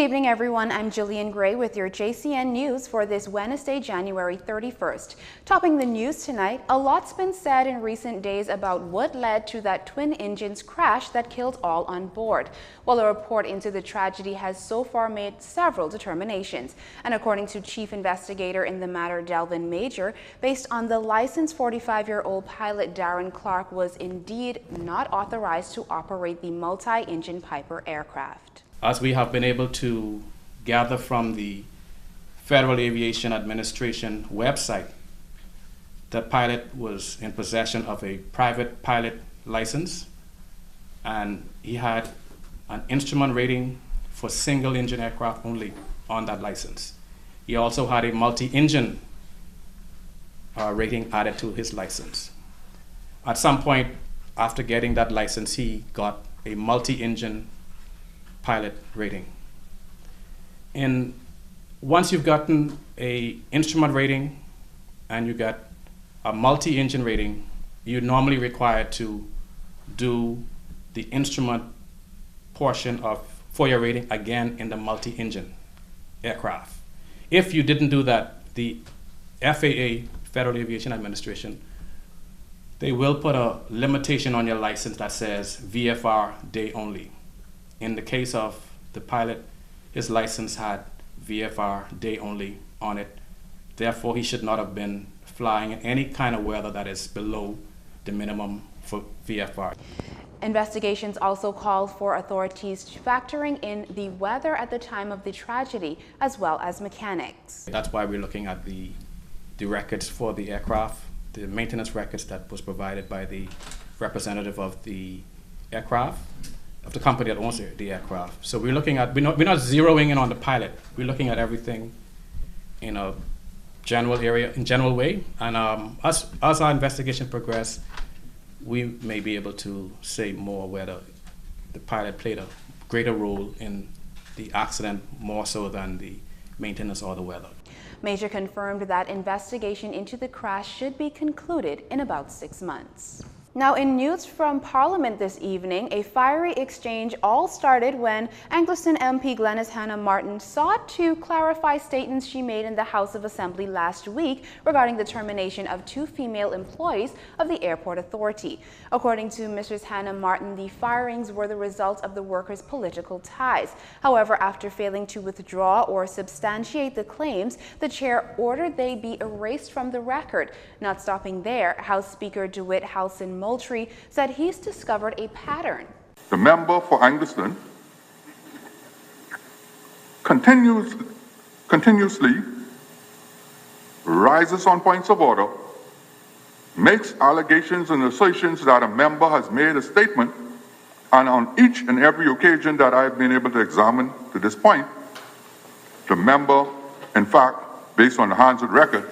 evening, everyone. I'm Jillian Gray with your JCN News for this Wednesday, January 31st. Topping the news tonight, a lot's been said in recent days about what led to that twin engines crash that killed all on board. Well, a report into the tragedy has so far made several determinations. And according to Chief Investigator in the matter, Delvin Major, based on the licensed 45-year-old pilot Darren Clark was indeed not authorized to operate the multi-engine Piper aircraft. As we have been able to gather from the Federal Aviation Administration website, the pilot was in possession of a private pilot license, and he had an instrument rating for single engine aircraft only on that license. He also had a multi-engine rating added to his license. At some point after getting that license, he got a multi-engine pilot rating. And once you've gotten a instrument rating and you got a multi-engine rating, you're normally required to do the instrument portion for your rating again in the multi-engine aircraft. If you didn't do that, the FAA, Federal Aviation Administration, they will put a limitation on your license that says VFR day only. In the case of the pilot, his license had VFR day only on it. Therefore, he should not have been flying in any kind of weather that is below the minimum for VFR. Investigations also called for authorities factoring in the weather at the time of the tragedy, as well as mechanics. That's why we're looking at the records for the aircraft, the maintenance records that was provided by the representative of the aircraft, of the company that owns the aircraft. So we're looking at, we're not zeroing in on the pilot. We're looking at everything in a general way. And as our investigation progresses, we may be able to say more whether the pilot played a greater role in the accident more so than the maintenance or the weather. Major confirmed that investigation into the crash should be concluded in about 6 months. Now, in news from Parliament this evening, a fiery exchange all started when Anglican MP Glenys Hannah Martin sought to clarify statements she made in the House of Assembly last week regarding the termination of 2 female employees of the Airport Authority. According to Mrs. Hannah Martin, the firings were the result of the workers' political ties. However, after failing to withdraw or substantiate the claims, the chair ordered they be erased from the record. Not stopping there, House Speaker DeWitt Halson Moultrie said he's discovered a pattern. The member for Angleston continuously rises on points of order, makes allegations and assertions that a member has made a statement, and on each and every occasion that I've been able to examine to this point, the member, in fact, based on the Hansard record,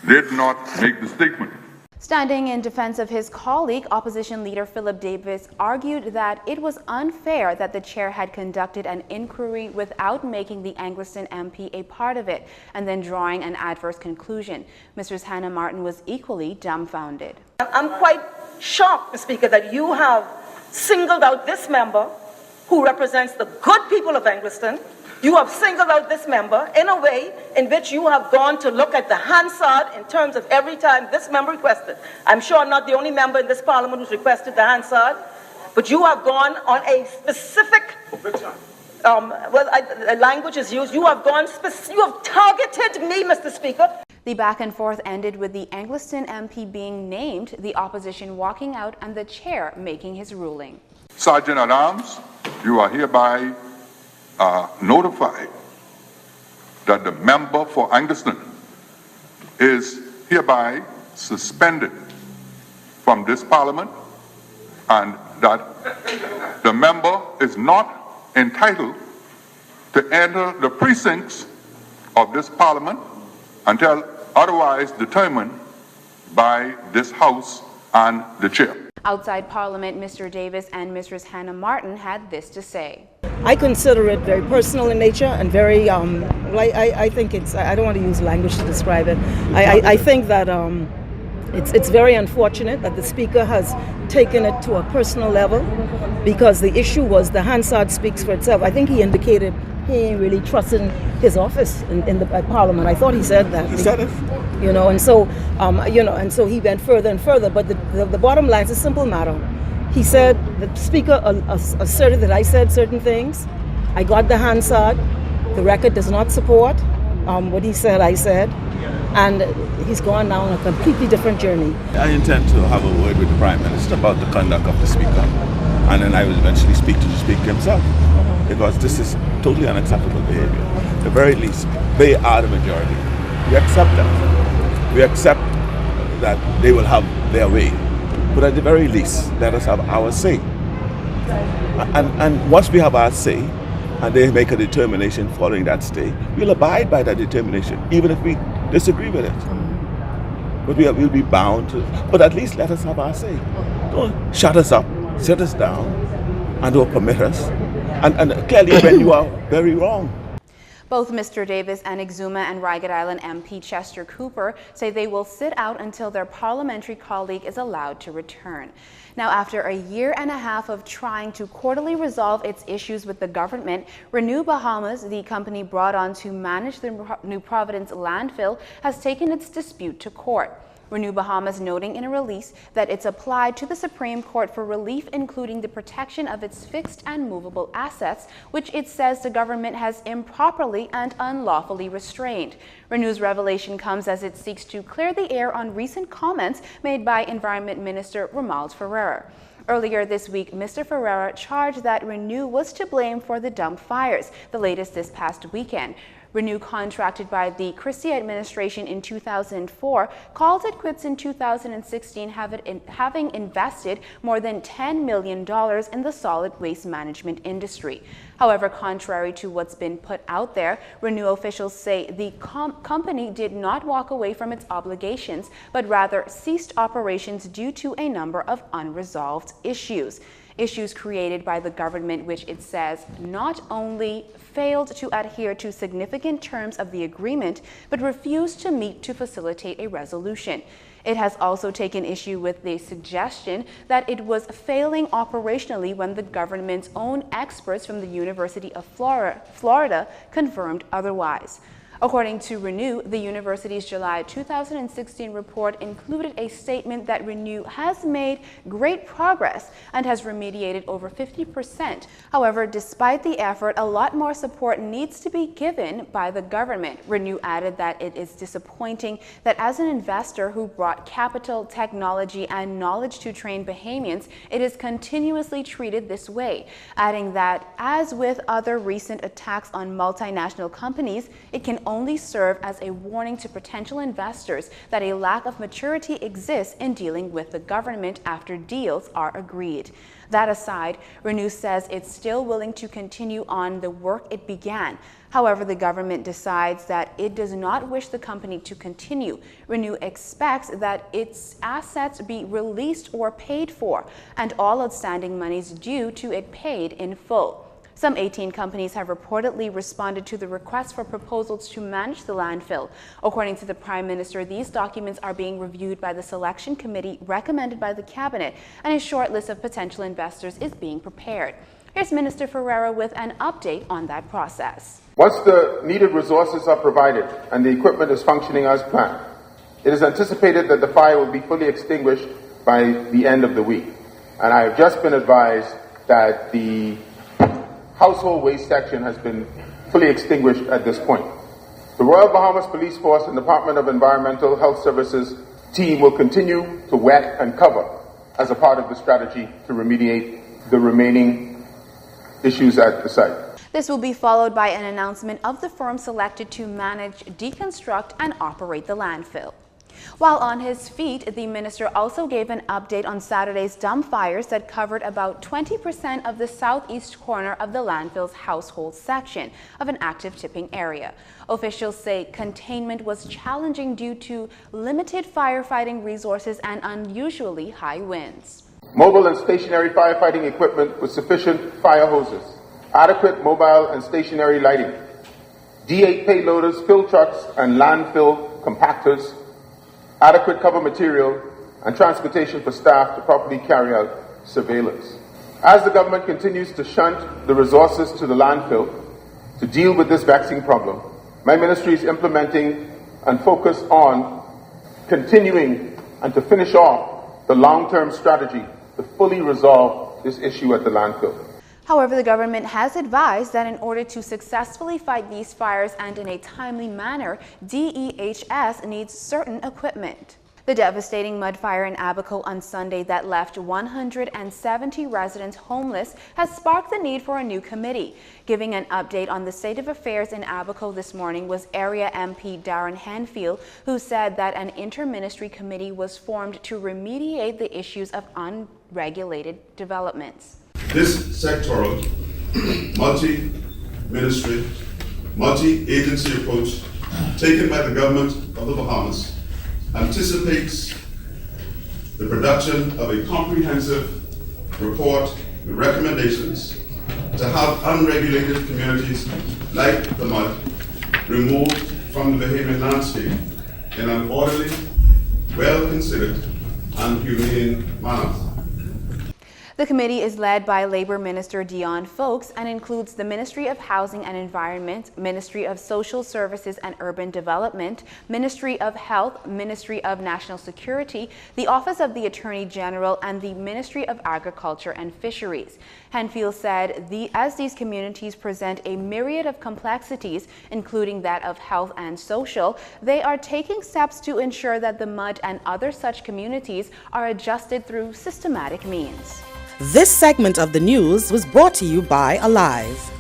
did not make the statement. Standing in defense of his colleague, opposition leader Philip Davis argued that it was unfair that the chair had conducted an inquiry without making the Anglican MP a part of it and then drawing an adverse conclusion. Mrs. Hannah Martin was equally dumbfounded. I'm quite shocked, Mr. Speaker, that you have singled out this member who represents the good people of Anglican. You have singled out this member in a way in which you have gone to look at the Hansard in terms of every time this member requested. I'm sure I'm not the only member in this parliament who's requested the Hansard, but you have gone on a specific, language is used, you have targeted me, Mr. Speaker. The back and forth ended with the Anglican MP being named, the opposition walking out, and the chair making his ruling. Sergeant at Arms, you are hereby notified that the member for Angleston is hereby suspended from this parliament and that the member is not entitled to enter the precincts of this parliament until otherwise determined by this House and the chair. Outside Parliament, Mr. Davis and Mrs. Hannah Martin had this to say. I consider it very personal in nature and very, I think it's, I don't want to use language to describe it. I think that it's very unfortunate that the Speaker has taken it to a personal level because the issue was the Hansard speaks for itself. I think he indicated he ain't really trusting his office in the Parliament. I thought he said that. He said it. You know, and so and so he went further and further. But the bottom line is a simple matter. He said the Speaker asserted that I said certain things. I got the Hansard. The record does not support what he said I said, and he's gone now on a completely different journey. I intend to have a word with the Prime Minister about the conduct of the Speaker, and then I will eventually speak to the Speaker himself, because this is totally unacceptable behavior. At the very least, they are the majority. We accept that. We accept that they will have their way, but at the very least, let us have our say. And once we have our say, and they make a determination following that stay, we'll abide by that determination, even if we disagree with it. But we'll be bound to, but at least let us have our say. Don't shut us up, sit us down, and don't permit us. And clearly when you are very wrong. Both Mr. Davis and Exuma and Ragged Island MP Chester Cooper say they will sit out until their parliamentary colleague is allowed to return. Now, after a year and a half of trying to quarterly resolve its issues with the government, Renew Bahamas, the company brought on to manage the New Providence landfill, has taken its dispute to court. Renew Bahamas noting in a release that it's applied to the Supreme Court for relief, including the protection of its fixed and movable assets, which it says the government has improperly and unlawfully restrained. Renew's revelation comes as it seeks to clear the air on recent comments made by Environment Minister Romuald Ferreira. Earlier this week, Mr. Ferreira charged that Renew was to blame for the dump fires, the latest this past weekend. Renew, contracted by the Christie administration in 2004, called it quits in 2016, having invested more than $10 million in the solid waste management industry. However, contrary to what's been put out there, Renew officials say the company did not walk away from its obligations, but rather ceased operations due to a number of unresolved issues. Issues created by the government, which it says not only failed to adhere to significant terms of the agreement, but refused to meet to facilitate a resolution. It has also taken issue with the suggestion that it was failing operationally when the government's own experts from the University of Florida confirmed otherwise. According to Renew, the university's July 2016 report included a statement that Renew has made great progress and has remediated over 50%. However, despite the effort, a lot more support needs to be given by the government. Renew added that it is disappointing that as an investor who brought capital, technology, and knowledge to train Bahamians, it is continuously treated this way, adding that, as with other recent attacks on multinational companies, it can only serve as a warning to potential investors that a lack of maturity exists in dealing with the government after deals are agreed. That aside, Renew says it's still willing to continue on the work it began. However, the government decides that it does not wish the company to continue. Renew expects that its assets be released or paid for, and all outstanding monies due to it paid in full. Some 18 companies have reportedly responded to the request for proposals to manage the landfill. According to the Prime Minister, these documents are being reviewed by the selection committee recommended by the Cabinet, and a short list of potential investors is being prepared. Here's Minister Ferreira with an update on that process. Once the needed resources are provided and the equipment is functioning as planned, it is anticipated that the fire will be fully extinguished by the end of the week. And I have just been advised that the household waste section has been fully extinguished at this point. The Royal Bahamas Police Force and Department of Environmental Health Services team will continue to wet and cover as a part of the strategy to remediate the remaining issues at the site. This will be followed by an announcement of the firm selected to manage, deconstruct, and operate the landfill. While on his feet, the minister also gave an update on Saturday's dump fires that covered about 20% of the southeast corner of the landfill's household section of an active tipping area. Officials say containment was challenging due to limited firefighting resources and unusually high winds. Mobile and stationary firefighting equipment with sufficient fire hoses, adequate mobile and stationary lighting, D8 payloaders, fill trucks, and landfill compactors, adequate cover material, and transportation for staff to properly carry out surveillance. As the government continues to shunt the resources to the landfill, To deal with this vexing problem, my ministry is implementing and focused on continuing and to finish off the long-term strategy to fully resolve this issue at the landfill. However, the government has advised that in order to successfully fight these fires and in a timely manner, DEHS needs certain equipment. The devastating mud fire in Abaco on Sunday that left 170 residents homeless has sparked the need for a new committee. Giving an update on the state of affairs in Abaco this morning was Area MP Darren Hanfield, who said that an inter-ministry committee was formed to remediate the issues of unregulated developments. This sectoral, multi-ministry, multi-agency approach taken by the government of the Bahamas anticipates the production of a comprehensive report with recommendations to have unregulated communities like the mud removed from the Bahamian landscape in an orderly, well-considered and humane manner. The committee is led by Labor Minister Dion Folks and includes the Ministry of Housing and Environment, Ministry of Social Services and Urban Development, Ministry of Health, Ministry of National Security, the Office of the Attorney General, and the Ministry of Agriculture and Fisheries. Hanfield said as these communities present a myriad of complexities, including that of health and social, they are taking steps to ensure that the mud and other such communities are adjusted through systematic means. This segment of the news was brought to you by Alive.